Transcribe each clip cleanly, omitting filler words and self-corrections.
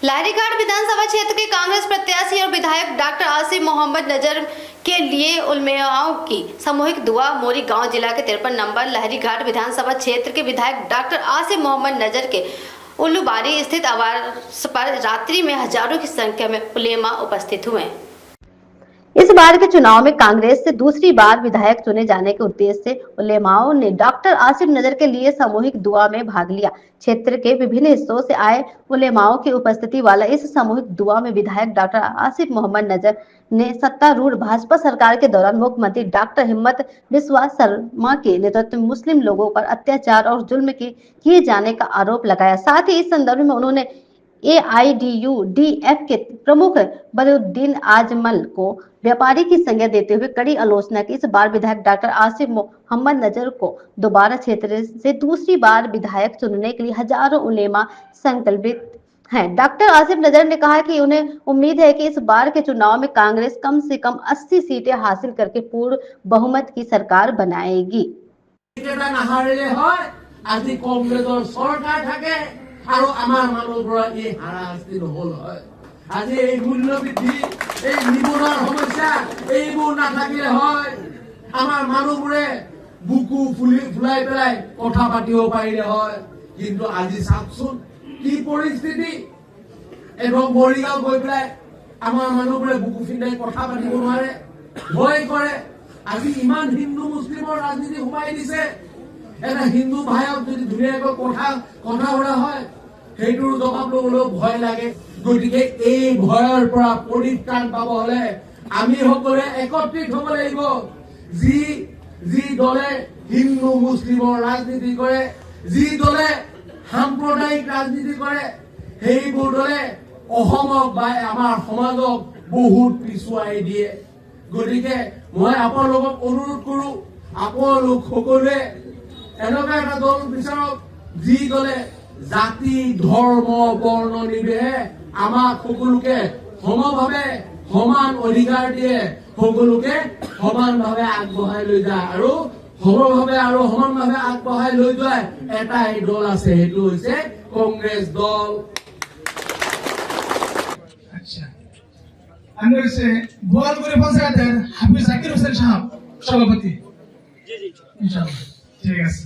लहरीघाट विधानसभा क्षेत्र के कांग्रेस प्रत्याशी और विधायक डॉक्टर आसिफ मोहम्मद नजर के लिए उलमाओं की सामूहिक दुआ। मोरी गांव जिला के 53 नंबर लहरीघाट विधानसभा क्षेत्र के विधायक डॉक्टर आसिफ मोहम्मद नजर के उल्लूबारी स्थित आवास पर रात्रि में हजारों की संख्या में उलेमा उपस्थित हुए। इस बार के चुनाव में कांग्रेस से दूसरी बार विधायक चुने जाने के उद्देश्य से उलेमाओं ने डॉक्टर आसिफ नजर के लिए सामूहिक दुआ में भाग लिया। क्षेत्र के विभिन्न हिस्सों से आए उलेमाओं की उपस्थिति वाला इस सामूहिक दुआ में विधायक डॉक्टर आसिफ मोहम्मद नजर ने सत्तारूढ़ भाजपा सरकार के दौरान मुख्यमंत्री डॉक्टर हिम्मत बिस्वा शर्मा के नेतृत्व में मुस्लिम लोगों पर अत्याचार और जुल्म किए जाने का आरोप लगाया। साथ ही इस संदर्भ में उन्होंने AIDUDF के प्रमुख बदरुद्दीन आजमल को व्यापारी की संज्ञा देते हुए कड़ी आलोचना की। इस बार विधायक डॉक्टर आसिफ मोहम्मद नजर को दोबारा क्षेत्र से दूसरी बार विधायक चुनने के लिए हजारों उलेमा संकल्पित हैं। डॉक्टर आसिफ नजर ने कहा कि उन्हें उम्मीद है कि इस बार के चुनाव में कांग्रेस कम से कम 80 सीटें हासिल करके पूर्ण बहुमत की सरकार बनाएगी। আৰু আমাৰ মানুহৰ পৰা এই হাৰাশাস্তি নহল হয়। আজি এই মূল্য বৃদ্ধি, এই নিবনুৱাৰ সমস্যা এইবোৰ নাথাকিলে হয় আমাৰ মানুহবোৰে বুকু ফুলাই পেলাই কথা পাতিব পাৰিলে হয়। কিন্তু আজি চাওকচোন কি পৰিস্থিতি। এবং মৰিগাঁও গৈ পেলাই আমাৰ মানুহবোৰে বুকু ফুলাই কথা পাতিব নোৱাৰে, ভয় কৰে। আজি ইমান হিন্দু মুছলিমৰ ৰাজনীতি সোমাই দিছে। এটা হিন্দু ভাইক যদি ধুনীয়াকৈ কথা বলা হয় সেইটোৰ জবাব লবলৈ ভয় লাগে। গতিকে এই ভয়ৰ পৰা পৰিত্ৰাণ পাব হলে আমি সকলোৱে একত্ৰিত হ'ব লাগিব। যি দলে হিন্দু মুছলিমৰ ৰাজনীতি কৰে, যি দলে সাম্প্ৰদায়িক ৰাজনীতি কৰে, সেইবোৰ দলে অসমক বা আমাৰ সমাজক বহুত পিছুৱাই দিয়ে। গতিকে মই আপোনালোকক অনুৰোধ কৰো, আপোনালোক সকলোৱে এনেকুৱা এটা দল বিচাৰক যি দলে জাতি ধৰ্ম বৰ্ণ নিৰ্বিশেষে আমাক সকলোকে সমভাৱে সমান অধিকাৰ দিয়ে, সকলোকে সমানভাৱে আগবঢ়াই লৈ যায়। আৰু সমভাৱে আৰু সমানভাৱে আগবঢ়াই লৈ যোৱা এটাই দল আছে, সেইটো হৈছে কংগ্ৰেছ দল। আচ্ছা, আমি হচ্ছে বোয়ালগুড়ি পঞ্চায়েতের হাফিজ জাকির হোসেন সাহেব সভাপতি। জি জি ইনশাআল্লাহ ঠিক আছে।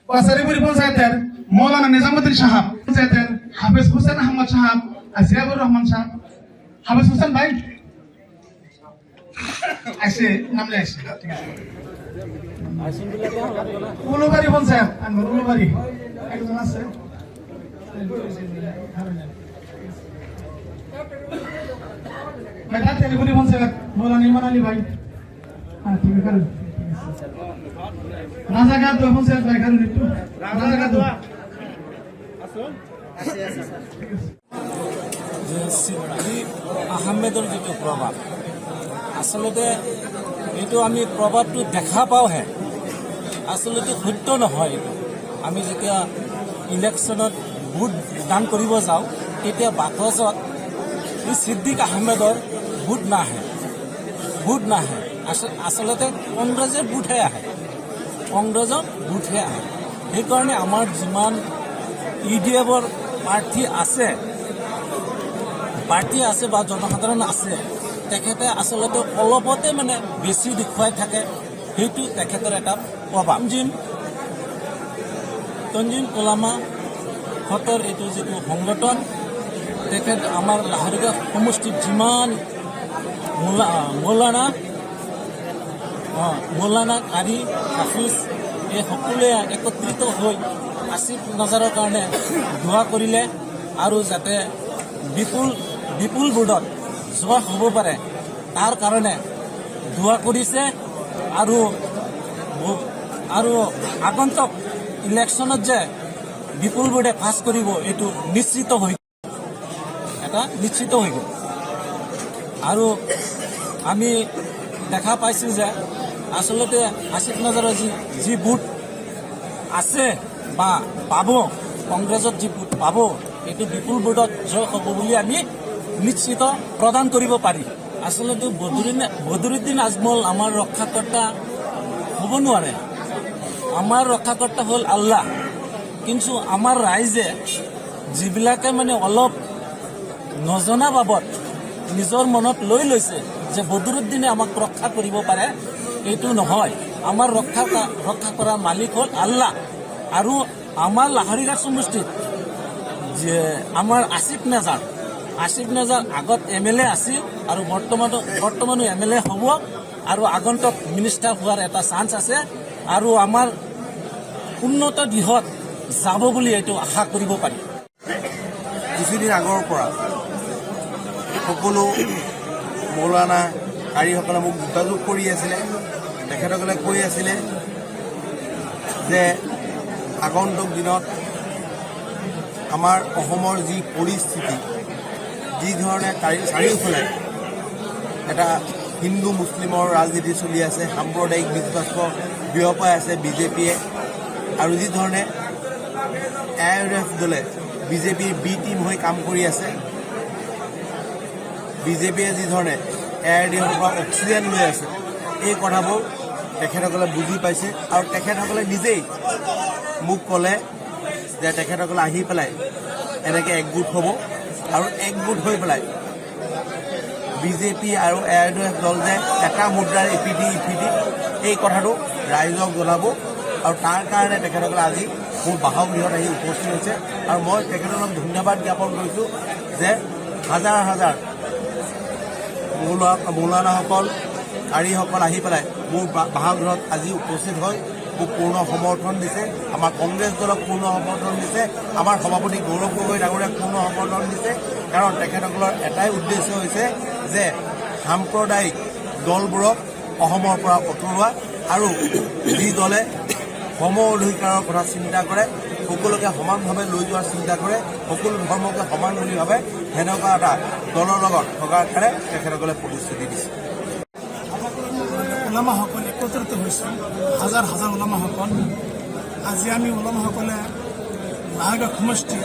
বাসারিপুরি পঞ্চায়েতের মৌলানা নিজামুদ্দিন সাহেব, পঞ্চায়েতের হাফিজ হোসেন আহমদ সাহেব, আজিয়াবুর রহমান সাহেব। হাফিজ হোসেন ভাই আসে, নামলে আসে। ঠিক আছে। উলুবাড়ি পঞ্চায়েত, উলুবাড়ি একজন আছে। মেঘা তেলিপুরি পঞ্চায়েত মৌলানা ইমান আলী ভাই। হ্যাঁ ঠিক আছে। রাজাঘাট পঞ্চায়েত ভাই কারণ একটু রাজাঘাট আহমেদৰ যিটো প্ৰভাৱ, আচলতে এইটো আমি প্ৰভাৱটো দেখা পাওঁহে, আচলতে সত্য নহয়। এইটো আমি যেতিয়া ইলেকশ্যনত ভোট দান কৰিব যাওঁ তেতিয়া বাকচত এই ছিদ্দিক আহমেদৰ ভোট নাহে। আচলতে কংগ্ৰেছৰ ভোটহে আহে, কংগ্ৰেছৰ ভোটহে আহে। সেইকাৰণে আমাৰ যিমান UDFৰ প্ৰাৰ্থী আছে বা জনসাধাৰণ আছে, তেখেতে আচলতে অলপতে মানে বেছি দেখুৱাই থাকে। সেইটো তেখেতৰ এটা প্ৰভাৱ। তঞ্জিম উলামা হতৰ এইটো যিটো সংগঠন, তেখেত আমাৰ লাহৰীঘাট সমষ্টিত যিমান মৌলানা কাৰী হাফিজ এই সকলোৱে একত্ৰিত হৈ আসিফ নজৰৰ কাৰণে দোৱা কৰিলে আৰু যাতে বিপুল ভোটত জয় হ'ব পাৰে তাৰ কাৰণে দোৱা কৰিছে। আৰু আগন্তুক ইলেকশ্যনত যে বিপুল ভোটে পাছ কৰিব এইটো নিশ্চিত হৈ গ'ল। আৰু আমি দেখা পাইছোঁ যে আচলতে আসিফ নজৰৰ যি ভোট আছে বা পাব, কংগ্ৰেছত যি ভোট পাব, এইটো বিপুল ভোটত জয় হ'ব বুলি আমি নিশ্চিত প্ৰদান কৰিব পাৰি। আচলতে বদৰুদ্দিন আজমল আমাৰ ৰক্ষাকৰ্তা হ'ব নোৱাৰে। আমাৰ ৰক্ষাকৰ্তা হ'ল আল্লাহ। কিন্তু আমাৰ ৰাইজে যিবিলাকে মানে অলপ নজনা বাবদ নিজৰ মনত লৈ লৈছে যে বদৰুদ্দিনে আমাক ৰক্ষা কৰিব পাৰে। এইটো নহয়, আমাৰ ৰক্ষা কৰা মালিক হ'ল আল্লাহ। আৰু আমাৰ লাহৰীঘাট সমষ্টিত যে আমাৰ আসিফ নেজাৰ আগত MLA আছিল আৰু বৰ্তমানো MLA হ'ব আৰু আগন্তুক মিনিষ্টাৰ হোৱাৰ এটা চান্স আছে আৰু আমাৰ উন্নত দিশত যাব বুলি এইটো আশা কৰিব পাৰি। কিছুদিন আগৰ পৰা সকলো মৌলানা কাৰীসকলে মোক যোগাযোগ কৰি আছিলে। তেখেতসকলে কৈ আছিলে যে আগন্তুক দিনত আমাৰ অসমৰ যি পৰিস্থিতি, যি ধৰণে চাৰিওফালে এটা হিন্দু মুছলিমৰ ৰাজনীতি চলি আছে, সাম্প্ৰদায়িক বিদ্বেষ বিয়পাই আছে বিজেপিয়ে, আৰু যি ধৰণে AIODF দলে বিজেপিৰ বি টিম হৈ কাম কৰি আছে, বিজেপিয়ে যি ধৰণে AIODFৰ পৰা অক্সিজেন লৈ আছে, এই কথাবোৰ তেখেতসকলে বুজি পাইছে। আৰু তেখেতসকলে নিজেই মোক ক'লে যে তেখেতসকলে আহি পেলাই এনেকৈ একগোট হ'ব আৰু একগোট হৈ পেলাই বিজেপি আৰু AIODF দল যে এটা মুদ্ৰাৰ ইপিঠি এই কথাটো ৰাইজক জনাব। আৰু তাৰ কাৰণে তেখেতসকলে আজি মোৰ বাসগৃহত আহি উপস্থিত হৈছে। আৰু মই তেখেতসকলক ধন্যবাদ জ্ঞাপন কৰিছোঁ যে হাজাৰ হাজাৰ মৌলানাসকল কাৰীসকল আহি পেলাই মোৰ বাসগৃহত আজি উপস্থিত হৈ মোক পূৰ্ণ সমৰ্থন দিছে, আমাৰ কংগ্ৰেছ দলক পূৰ্ণ সমৰ্থন দিছে, আমাৰ সভাপতি গৌৰৱ গগৈ ডাঙৰীয়াক পূৰ্ণ সমৰ্থন দিছে। কাৰণ তেখেতসকলৰ এটাই উদ্দেশ্য হৈছে যে সাম্প্ৰদায়িক দলবোৰক অসমৰ পৰা আঁতৰোৱা, আৰু যি দলে সম অধিকাৰৰ কথা চিন্তা কৰে, সকলোকে সমানভাৱে লৈ যোৱাৰ চিন্তা কৰে, সকলো ধৰ্মকে সমান বুলি ভাবে, সেনেকুৱা এটা দলৰ লগত থকাৰ কাৰণে তেখেতসকলে প্ৰতিশ্ৰুতি দিছে। ওলামাসকল একত্ৰিত হৈছোঁ, হাজাৰ হাজাৰ ওলামাসকল। আজি আমি ওলামাসকলে লাহৰীঘাট সমষ্টি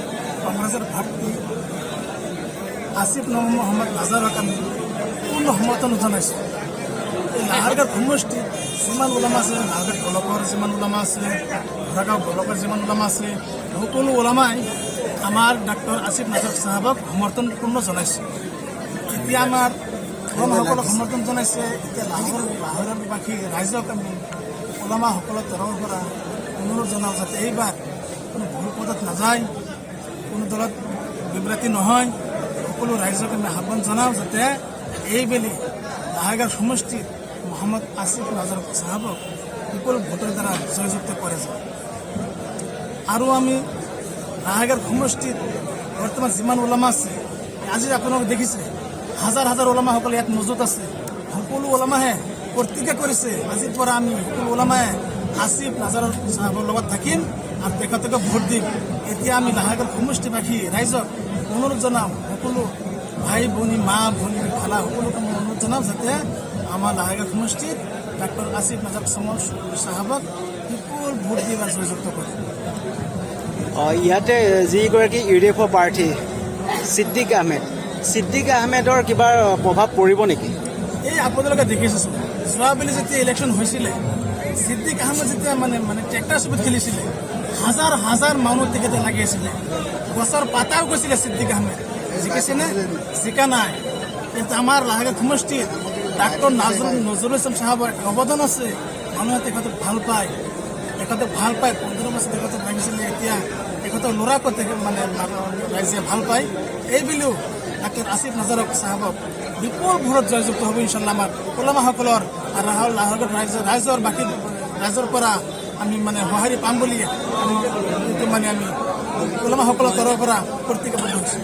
কংগ্ৰেছৰ প্ৰাৰ্থী আসিফ মহম্মদ নাজাৰক আমি পূৰ্ণ সমৰ্থন জনাইছোঁ। এই লাহৰীঘাট সমষ্টিত যিমান ওলামা আছে, লাহৰীঘাট ব্লকৰ যিমান ওলামা আছে, ঘোঁৰাগাঁও ব্লকৰ যিমান ওলামা আছে, সকলো ওলামাই আমাৰ ডাক্তৰ আসিফ নাজাৰক চাহাবক সমৰ্থনপূৰ্ণ জনাইছে। এতিয়া আমাৰ ওলামাসকলক সমৰ্থন জনাইছে। এতিয়া লাহোৰবাসী ৰাইজক আমি ওলামাসকলৰ তৰফৰ পৰা অনুৰোধ জনাওঁ যাতে এইবাৰ কোনো ভুল পথত নাযায়, কোনো দলত বিভ্ৰান্তি নহয়। সকলো ৰাইজক আমি আহ্বান জনাওঁ যাতে এইবেলি লাহৰীঘাট সমষ্টিত মহম্মদ আসিফ নাজাৰক চাহাবক বিপুল ভোটৰ দ্বাৰা জয়যুক্ত কৰে যায়। আৰু আমি লাহৰীঘাট সমষ্টিত বৰ্তমান যিমান ওলামা আছে, আজি আপোনালোকে দেখিছে হাজাৰ হাজাৰ ওলামাসকল ইয়াত মজুত আছে। সকলো ওলামাহে প্ৰতিজ্ঞা কৰিছে আজিৰ পৰা আমি সকলো ওলামায়ে আসিফ নাজাৰক চাহাবৰ লগত থাকিম আৰু তেখেতকে ভোট দিম। এতিয়া আমি লাহৰীঘাট সমষ্টিবাসী ৰাইজক অনুৰোধ জনাওঁ, সকলো ভাই ভনী, মা ভনী, খালা সকলোকে মই অনুৰোধ জনাওঁ যাতে আমাৰ লাহৰীঘাট সমষ্টিত ডাক্তৰ আসিফ নাজাৰক চাহাবক বিপুল ভোট দি বা জয়যুক্ত কৰে। ইয়াতে যিগৰাকী UDF প্ৰাৰ্থী ছিদ্দিক আহমেদৰ কিবা প্ৰভাৱ পৰিব নেকি? এই আপোনালোকে দেখিছে, যোৱাবেলি যেতিয়া ইলেকশ্যন হৈছিলে, ছিদ্দিক আহমেদ যেতিয়া মানে ট্ৰেক্টৰ ছবিত খেলিছিলে, হাজাৰ হাজাৰ মানুহ তেখেতে লাগি আছিলে, গছৰ পাতাও গৈছিলে। ছিদ্দিক আহমেদ জিকিছেনে? জিকা নাই। কিন্তু আমাৰ লাহৰীঘাট সমষ্টিত ডাক্তৰ নজৰুল ইছলাম চাহাবৰ অৱদান আছে। মানুহে তেখেতক ভাল পায়, 15 বছৰ তেখেতক লাগিছিলে। এতিয়া তেখেতৰ ল'ৰাকো মানে ৰাইজে ভাল পায়। এইবুলিও ডাক্তৰ আসিফ নাজাৰক চাহাবক বিপুল ভোটত জয়যুক্ত হ'ব ইনশাল্লাহ। আমাৰ ওলামাসকলৰ লাহৰীঘাট ৰাইজৰ বাকী ৰাইজৰ পৰা আমি মানে সঁহাৰি পাম বুলি আমি ওলামাসকলৰ তৰফৰ পৰা প্ৰতিজ্ঞাবদ্ধ হৈছোঁ।